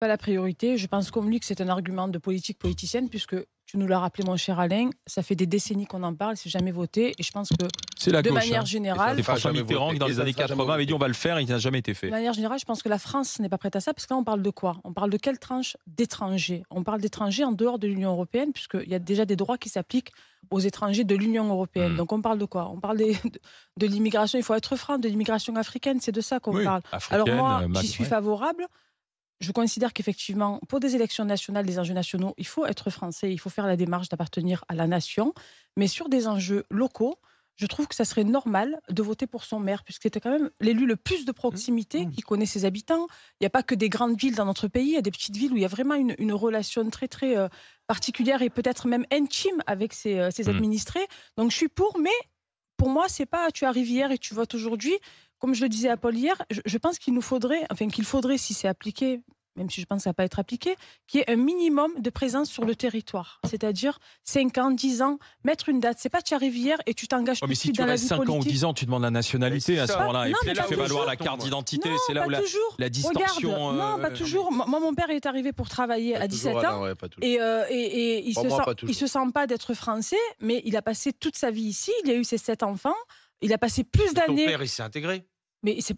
Pas la priorité. Je pense comme lui que c'est un argument de politique politicienne, puisque tu nous l'as rappelé, mon cher Alain, ça fait des décennies qu'on en parle, c'est jamais voté. Et je pense que, C'est la de gauche. manière Hein. générale, C'est François Mitterrand qui, dans les années 80, avait dit on va le faire, et il n'a jamais été fait. de manière générale, je pense que la France n'est pas prête à ça, parce que là, on parle de quoi? On parle de quelle tranche d'étrangers? On parle d'étrangers en dehors de l'Union européenne, puisqu'il y a déjà des droits qui s'appliquent aux étrangers de l'Union européenne. Donc on parle de quoi? On parle de l'immigration, il faut être franc, de l'immigration africaine, c'est de ça qu'on Oui, parle. Alors africaine, moi, j'y suis ouais. favorable. Je considère qu'effectivement, pour des élections nationales, des enjeux nationaux, il faut être français, il faut faire la démarche d'appartenir à la nation. Mais sur des enjeux locaux, je trouve que ça serait normal de voter pour son maire, puisque c'était quand même l'élu le plus de proximité, qui connaît ses habitants. Il n'y a pas que des grandes villes dans notre pays, il y a des petites villes où il y a vraiment une relation très, très particulière et peut-être même intime avec ses administrés. Donc je suis pour, mais pour moi, c'est pas tu arrives hier et tu votes aujourd'hui. Comme je le disais à Paul hier, je pense qu'il nous faudrait, enfin qu'il faudrait, si c'est appliqué, même si je pense que ça ne va pas être appliqué, qu'il y ait un minimum de présence sur le territoire. C'est-à-dire 5 ans, 10 ans, mettre une date. C'est pas tu arrives hier et tu t'engages tout Mais de si suite tu dans la restes vie 5 ans ou politique. 10 ans, tu demandes la nationalité à ce moment-là. Et Non, puis mais tu pas fais valoir toujours. la carte d'identité. Non, C'est là pas où toujours. la distorsion. Regarde, non, pas toujours. Moi, mon père est arrivé pour travailler à 17 ans et il se sent pas d'être français, mais il a passé toute sa vie ici. Il a eu ses 7 enfants. Il a passé plus Ton d'années. père, il s'est intégré. Mais c'est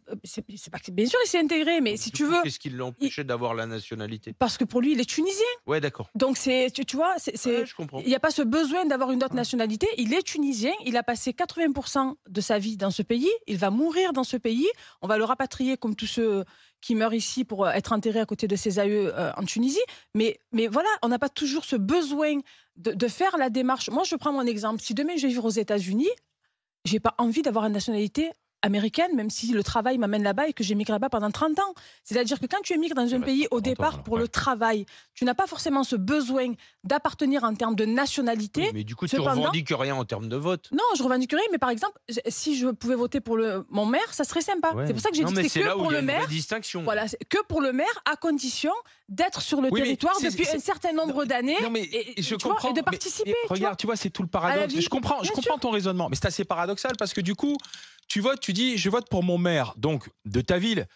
pas que bien sûr, il s'est intégré, mais si Du tu coup, veux, qu'est-ce qui l'a empêché d'avoir la nationalité? parce que pour lui, il est tunisien. Ouais, d'accord. Donc tu vois, Ouais, je comprends. il n'y a pas ce besoin d'avoir une autre nationalité. Il est tunisien, il a passé 80% de sa vie dans ce pays, il va mourir dans ce pays, on va le rapatrier comme tous ceux qui meurent ici pour être enterrés à côté de ses aïeux en Tunisie. Mais voilà, on n'a pas toujours ce besoin de faire la démarche. Moi, je prends mon exemple. Si demain je vais vivre aux États-Unis, j'ai pas envie d'avoir une nationalité américaine, même si le travail m'amène là-bas et que j'émigre là-bas pendant 30 ans. C'est-à-dire que quand tu émigres dans un pays au départ pour le travail, tu n'as pas forcément ce besoin d'appartenir en termes de nationalité. Oui, mais du coup, tu Cependant, revendiques rien en termes de vote. non, je revendique rien, mais par exemple, si je pouvais voter pour mon maire, ça serait sympa. Ouais. C'est pour ça que j'ai Non, dit mais que c'est c'est là que où pour il y a le une vraie maire. distinction. Voilà, c'est que pour le maire, à condition d'être sur le Oui, mais territoire depuis un certain nombre d'années et je tu vois, comprends. et de participer. Mais regarde, tu vois, c'est tout le paradoxe. vie. Je comprends Bien ton raisonnement, mais c'est assez paradoxal parce que du coup, tu votes, tu dis, je vote pour mon maire, donc de ta ville.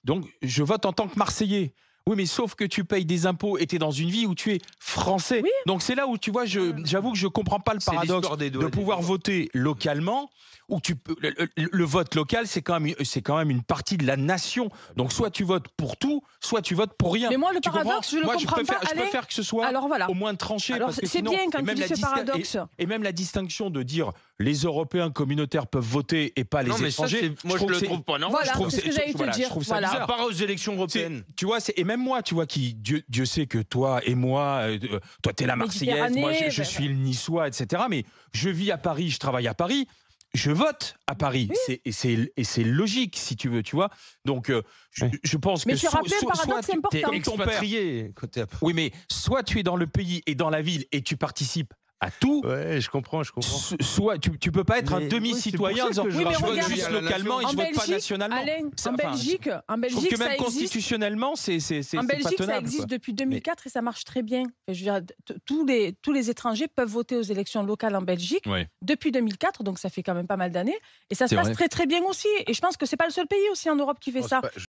Donc, je vote en tant que Marseillais. Oui, mais sauf que tu payes des impôts et tu es dans une vie où tu es français. Oui. Donc, c'est là où, tu vois, j'avoue que je ne comprends pas le paradoxe de pouvoir voter localement, où le vote local, c'est quand même une partie de la nation. Donc, soit tu votes pour tout, soit tu votes pour rien. Mais moi, le Tu paradoxe, je le comprends pas. Je préfère que ce soit Alors voilà. au moins tranché. Alors parce que c'est sinon, bien quand et tu même dis la ce paradoxe. et même la distinction de dire les Européens communautaires peuvent voter et pas les Non, mais ça, étrangers. moi, je le trouve pas normal. Voilà, c'est ce que j'allais te dire. Je trouve ça Voilà. bizarre. À part aux élections européennes. Tu vois, et même moi, tu vois, Dieu sait que toi et moi, toi t'es la Marseillaise, moi je suis le Niçois, etc. Mais je vis à Paris, je travaille à Paris. Je vote à Paris, Oui. c'est logique si tu veux, tu vois. Donc je pense Mais que tu rappelles un paradoxe tu es important. Expatrié côté à Paris. oui, mais soit tu es dans le pays et dans la ville et tu participes à tout. Ouais, je comprends. Soit tu peux pas être un Mais demi-citoyen en oui, c'est disant pour ça que je vote regarde, juste localement et je vote pas nationalement. Alain, en Belgique, Je trouve que ça même existe. constitutionnellement, c'est En pas Belgique, ça tenable. existe Quoi. depuis 2004 et ça marche très bien. Je veux dire, tous les étrangers peuvent voter aux élections locales en Belgique Ouais. depuis 2004, donc ça fait quand même pas mal d'années. Et ça se C'est passe vrai. très très bien aussi. Et je pense que c'est pas le seul pays aussi en Europe qui fait ça.